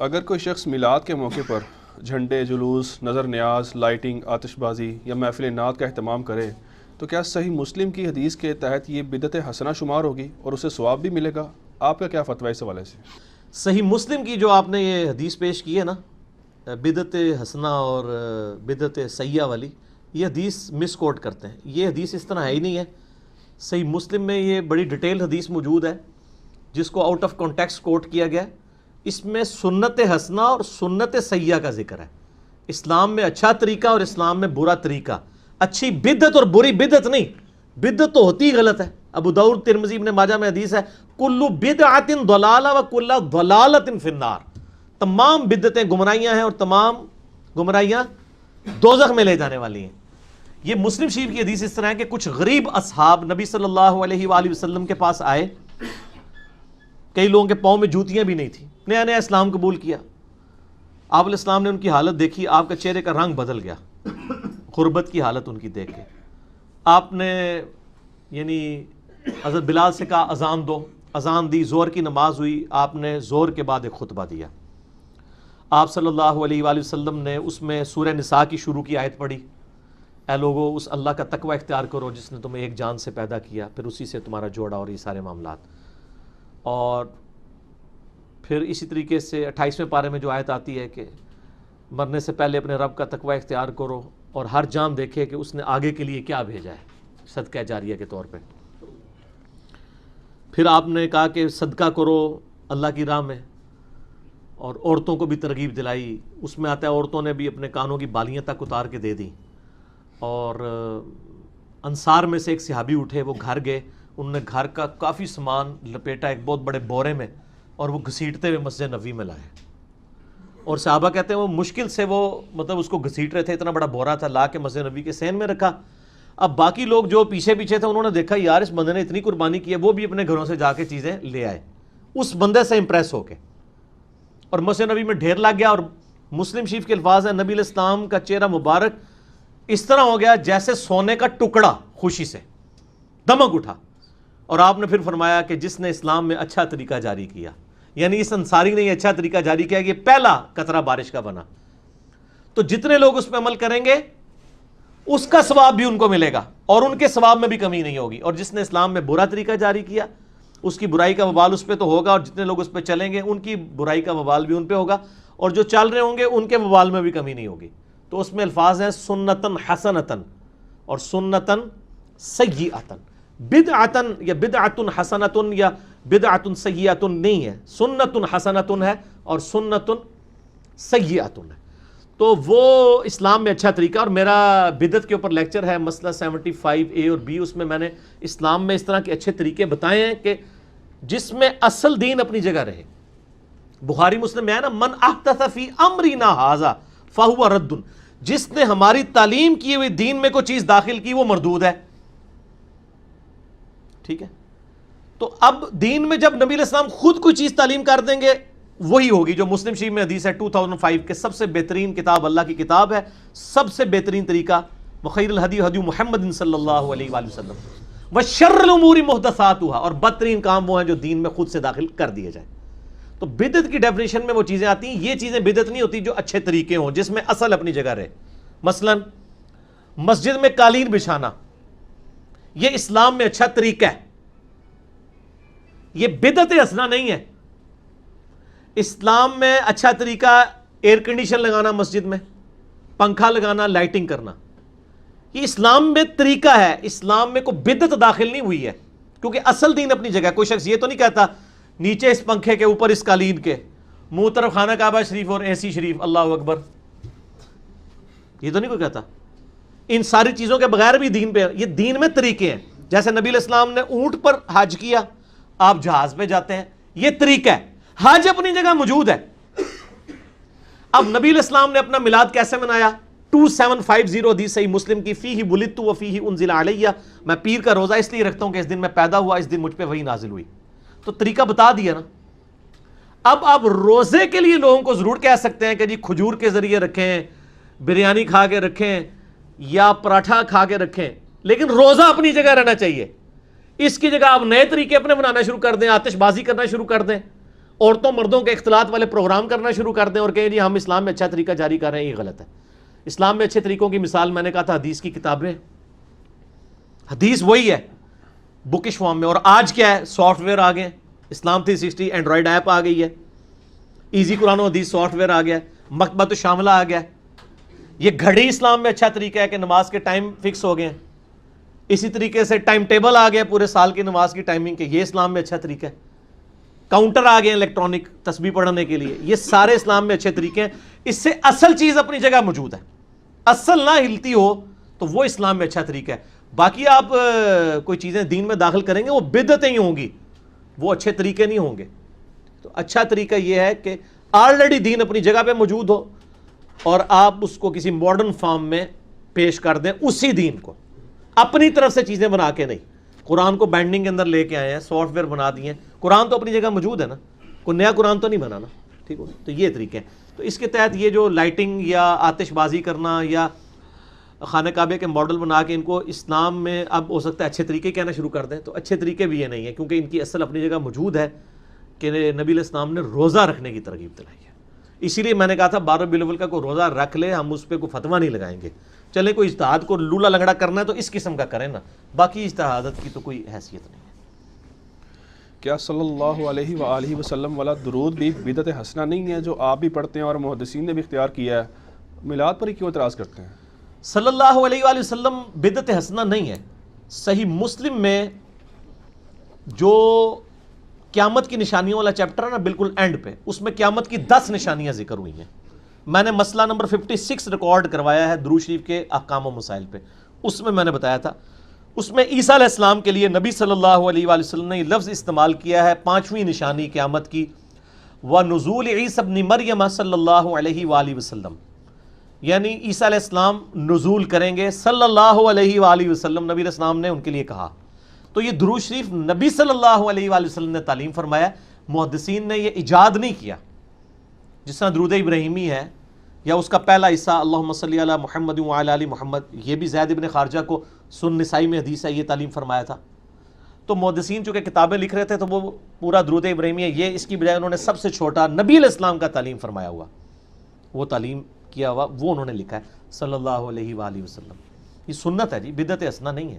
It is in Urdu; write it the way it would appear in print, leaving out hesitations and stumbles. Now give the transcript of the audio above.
اگر کوئی شخص میلاد کے موقع پر جھنڈے، جلوس، نظر نیاز، لائٹنگ، آتش بازی یا محفل نعت کا اہتمام کرے تو کیا صحیح مسلم کی حدیث کے تحت یہ بدعت حسنہ شمار ہوگی اور اسے ثواب بھی ملے گا؟ آپ کا کیا فتویٰ اس حوالے سے؟ صحیح مسلم کی جو آپ نے یہ حدیث پیش کی ہے نا، بدعت حسنہ اور بدعت سیئہ والی، یہ حدیث مس کوٹ کرتے ہیں. یہ حدیث اس طرح ہے ہی نہیں ہے. صحیح مسلم میں یہ بڑی ڈیٹیل حدیث موجود ہے جس کو آؤٹ آف کانٹیکسٹ کوٹ کیا گیا ہے. اس میں سنت حسنہ اور سنت سیئہ کا ذکر ہے. اسلام میں اچھا طریقہ اور اسلام میں برا طریقہ. اچھی بدعت اور بری بدعت نہیں. بدعت تو ہوتی ہی غلط ہے. ابو داؤد، ترمذی، ابن ماجہ میں حدیث ہے کل بدعت ضلالہ و کل ضلالۃ فی النار. تمام بدعتیں گمراہیاں ہیں اور تمام گمراہیاں دوزخ میں لے جانے والی ہیں. یہ مسلم شریف کی حدیث اس طرح ہے کہ کچھ غریب اصحاب نبی صلی اللہ علیہ وآلہ وسلم کے پاس آئے. کئی لوگوں کے پاؤں میں جوتیاں بھی نہیں تھیں. نیا نیا اسلام قبول کیا. آپ علیہ السلام نے ان کی حالت دیکھی. آپ کا چہرے کا رنگ بدل گیا غربت کی حالت ان کی دیکھ کے. آپ نے یعنی حضرت بلال سے کہا اذان دو. اذان دی. زور کی نماز ہوئی. آپ نے زور کے بعد ایک خطبہ دیا. آپ صلی اللہ علیہ وآلہ وسلم نے اس میں سورہ نساء کی شروع کی آیت پڑھی، اے لوگو اس اللہ کا تقوی اختیار کرو جس نے تمہیں ایک جان سے پیدا کیا، پھر اسی سے تمہارا جوڑا، اور یہ سارے معاملات. اور پھر اسی طریقے سے 28ویں پارے میں جو آیت آتی ہے کہ مرنے سے پہلے اپنے رب کا تقوی اختیار کرو اور ہر جان دیکھے کہ اس نے آگے کے لیے کیا بھیجا ہے صدقہ جاریہ کے طور پہ. پھر آپ نے کہا کہ صدقہ کرو اللہ کی راہ میں، اور عورتوں کو بھی ترغیب دلائی. اس میں آتا ہے عورتوں نے بھی اپنے کانوں کی بالیاں تک اتار کے دے دیں. اور انصار میں سے ایک صحابی اٹھے، وہ گھر گئے، انہوں نے گھر کا کافی سامان لپیٹا ایک بہت بڑے بورے میں اور وہ گھسیٹتے ہوئے مسجد نبوی میں لائے. اور صحابہ کہتے ہیں وہ مشکل سے وہ مطلب اس کو گھسیٹ رہے تھے، اتنا بڑا بورا تھا، لا کے مسجد نبوی کے صحن میں رکھا. اب باقی لوگ جو پیچھے پیچھے تھے انہوں نے دیکھا یار اس بندے نے اتنی قربانی کی ہے، وہ بھی اپنے گھروں سے جا کے چیزیں لے آئے اس بندے سے امپریس ہو کے. اور مسجد نبی میں ڈھیر لگ گیا. اور مسلم شریف کے الفاظ ہیں نبی علیہ السلام کا چہرہ مبارک اس طرح ہو گیا جیسے سونے کا ٹکڑا خوشی سے دمک اٹھا. اور آپ نے پھر فرمایا کہ جس نے اسلام میں اچھا طریقہ جاری کیا، یعنی اس انصاری نے یہ اچھا طریقہ جاری کیا، یہ پہلا قطرہ بارش کا بنا. تو جتنے لوگ اس پہ عمل کریں گے اس کا ثواب بھی ان کو ملے گا اور ان کے ثواب میں بھی کمی نہیں ہوگی. اور جس نے اسلام میں برا طریقہ جاری کیا اس کی برائی کا وبال اس پہ تو ہوگا، اور جتنے لوگ اس پہ چلیں گے ان کی برائی کا وبال بھی ان پہ ہوگا، اور جو چل رہے ہوں گے ان کے وبال میں بھی کمی نہیں ہوگی. تو اس میں الفاظ ہیں سنتن حسنتن اور سنتن سیئتن. بدعتن یا بدعتن حسنتن یا بدعتن سیئتن نہیں ہے، سنتن حسنتن ہے اور سنتن سیئتن ہے. تو وہ اسلام میں اچھا طریقہ. اور میرا بدعت کے اوپر لیکچر ہے مسئلہ 75A اور B. اس میں نے اسلام میں اس طرح کے اچھے طریقے بتائے ہیں کہ جس میں اصل دین اپنی جگہ رہے. بخاری مسلم میں ہے نا من احدث فی امرنا ھذا فہو رد. جس نے ہماری تعلیم کی ہوئی دین میں کوئی چیز داخل کی وہ مردود ہے. ٹھیک ہے. تو اب دین میں جب نبی علیہ السلام خود کوئی چیز تعلیم کر دیں گے وہی ہوگی جو مسلم شریف میں حدیث ہے 2005 کے سب سے بہترین کتاب اللہ کی کتاب ہے، سب سے بہترین طریقہ وخیر الہدی ہدی محمد صلی اللہ علیہ وآلہ وسلم وشر الامور محدثاتها. اور بدترین کام وہ ہیں جو دین میں خود سے داخل کر دیے جائیں. تو بدعت کی ڈیفینیشن میں وہ چیزیں آتی ہیں. یہ چیزیں بدعت نہیں ہوتی جو اچھے طریقے ہوں جس میں اصل اپنی جگہ رہے. مثلا مسجد میں قالین بچھانا یہ اسلام میں اچھا طریقہ ہے، یہ بدعت حسنہ نہیں ہے. اسلام میں اچھا طریقہ ایئر کنڈیشن لگانا، مسجد میں پنکھا لگانا، لائٹنگ کرنا، یہ اسلام میں طریقہ ہے. اسلام میں کوئی بدعت داخل نہیں ہوئی ہے کیونکہ اصل دین اپنی جگہ. کوئی شخص یہ تو نہیں کہتا نیچے اس پنکھے کے اوپر اس قالین کے منہ طرف خانہ کعبہ شریف اور AC شریف، اللہ اکبر، یہ تو نہیں کوئی کہتا. ان ساری چیزوں کے بغیر بھی دین پہ، یہ دین میں طریقے ہیں. جیسے نبی علیہ السلام نے اونٹ پر حج کیا، آپ جہاز پہ جاتے ہیں، یہ طریقہ ہے. حج اپنی جگہ موجود ہے. اب نبی علیہ السلام نے اپنا میلاد کیسے منایا؟ 2750 حدیث صحیح مسلم کی فیہ ولدت و فیہ انزل علیہ. میں پیر کا روزہ اس لیے رکھتا ہوں کہ اس دن میں پیدا ہوا، اس دن مجھ پہ وحی نازل ہوئی. تو طریقہ بتا دیا نا. اب آپ روزے کے لیے لوگوں کو ضرور کہہ سکتے ہیں کہ جی کھجور کے ذریعے رکھیں، بریانی کھا کے رکھیں یا پراٹھا کھا کے رکھیں، لیکن روزہ اپنی جگہ رہنا چاہیے. اس کی جگہ آپ نئے طریقے اپنے بنانا شروع کر دیں، آتش بازی کرنا شروع کر دیں، عورتوں مردوں کے اختلاط والے پروگرام کرنا شروع کر دیں اور کہیں جی ہم اسلام میں اچھا طریقہ جاری کر رہے ہیں، یہ غلط ہے۔ اسلام میں اچھے طریقوں کی مثال میں نے کہا تھا حدیث کی کتابیں، حدیث وہی ہے بکش فارم میں، اور آج کیا ہے، سافٹ ویئر آ گئے، اسلام 360 اینڈرائڈ ایپ آ گئی ہے، ایزی قرآن و حدیث سافٹ ویئر آ گیا ہے، مکتبۃ الشاملہ آ گیا ہے، یہ گھڑی اسلام میں اچھا طریقہ ہے کہ نماز کے ٹائم فکس ہو گئے ہیں، اسی طریقے سے ٹائم ٹیبل آ گیا پورے سال کی نماز کی ٹائمنگ کے، یہ اسلام میں اچھا طریقہ ہے، کاؤنٹر آ گئے الیکٹرانک تسبیح پڑھنے کے لیے، یہ سارے اسلام میں اچھے طریقے ہیں۔ اس سے اصل چیز اپنی جگہ موجود ہے، اصل نہ ہلتی ہو تو وہ اسلام میں اچھا طریقہ ہے۔ باقی آپ کوئی چیزیں دین میں داخل کریں گے وہ بدعتیں ہی ہوں گی، وہ اچھے طریقے نہیں ہوں گے۔ تو اچھا طریقہ یہ ہے کہ آلریڈی دین اپنی جگہ پہ موجود ہو اور آپ اس کو کسی ماڈرن فارم میں پیش کر دیں، اسی دین کو، اپنی طرف سے چیزیں بنا کے نہیں۔ قرآن کو بینڈنگ کے اندر لے کے آئے ہیں، سافٹ ویئر بنا دیے ہیں، قرآن تو اپنی جگہ موجود ہے نا، کوئی نیا قرآن تو نہیں بنانا، ٹھیک ہو؟ تو یہ طریقے ہیں۔ تو اس کے تحت یہ جو لائٹنگ یا آتش بازی کرنا یا خانہ کعبے کے ماڈل بنا کے ان کو اسلام میں اب ہو سکتا ہے اچھے طریقے کہنا شروع کر دیں، تو اچھے طریقے بھی یہ نہیں ہے، کیونکہ ان کی اصل اپنی جگہ موجود ہے کہ نبی علیہ السلام نے روزہ رکھنے کی ترغیب دلائی ہے۔ اسی لیے میں نے کہا تھا 12 ربیع الاول کا کوئی روزہ رکھ لے، ہم اس پہ کوئی فتویٰ نہیں لگائیں گے، چلے کوئی اجتہاد کو لولا لنگڑا کرنا ہے تو اس قسم کا کریں نا، باقی اجتہادات کی تو کوئی حیثیت نہیں ہے۔ کیا صلی اللہ علیہ وآلہ وسلم والا درود بھی بدعت حسنہ نہیں ہے جو آپ بھی پڑھتے ہیں اور محدثین نے بھی اختیار کیا ہے؟ میلاد پر ہی کیوں اعتراض کرتے ہیں؟ صلی اللہ علیہ وآلہ وسلم بدعت حسنہ نہیں ہے۔ صحیح مسلم میں جو قیامت کی نشانیوں والا چیپٹر ہے نا، بالکل اینڈ پہ، اس میں قیامت کی 10 نشانیاں ذکر ہوئی ہیں۔ میں نے مسئلہ نمبر 56 ریکارڈ کروایا ہے درود شریف کے احکام و مسائل پہ، اس میں نے بتایا تھا، اس میں عیسیٰ علیہ السلام کے لیے نبی صلی اللہ علیہ وآلہ وسلم نے یہ لفظ استعمال کیا ہے 5ویں نشانی قیامت کی، وَنُزُولِ عِیسیٰ ابْنِ مَرْیَمَ صلی اللہ علیہ وآلہ وسلم، یعنی عیسیٰ علیہ السلام نزول کریں گے صلی اللہ علیہ وآلہ وسلم، نبی علیہ السلام نے ان کے لیے کہا۔ تو یہ درود شریف نبی صلی اللہ علیہ وآلہ وسلم نے تعلیم فرمایا، محدثین نے یہ ایجاد نہیں کیا، جس طرح درود ابراہیمی ہے یا اس کا پہلا حصہ اللہم صلی علی محمد وعلی آل محمد، یہ بھی زید ابن خارجہ کو سن نسائی میں حدیث ہے، یہ تعلیم فرمایا تھا۔ تو محدثین چونکہ کتابیں لکھ رہے تھے تو وہ پورا درود ابراہیمی ہے، یہ اس کی بجائے انہوں نے سب سے چھوٹا نبی علیہ السلام کا تعلیم فرمایا ہوا، وہ تعلیم کیا ہوا وہ انہوں نے لکھا ہے صلی اللہ علیہ وآلہ وسلم۔ یہ سنت ہے جی، بدعت حسنہ نہیں ہے۔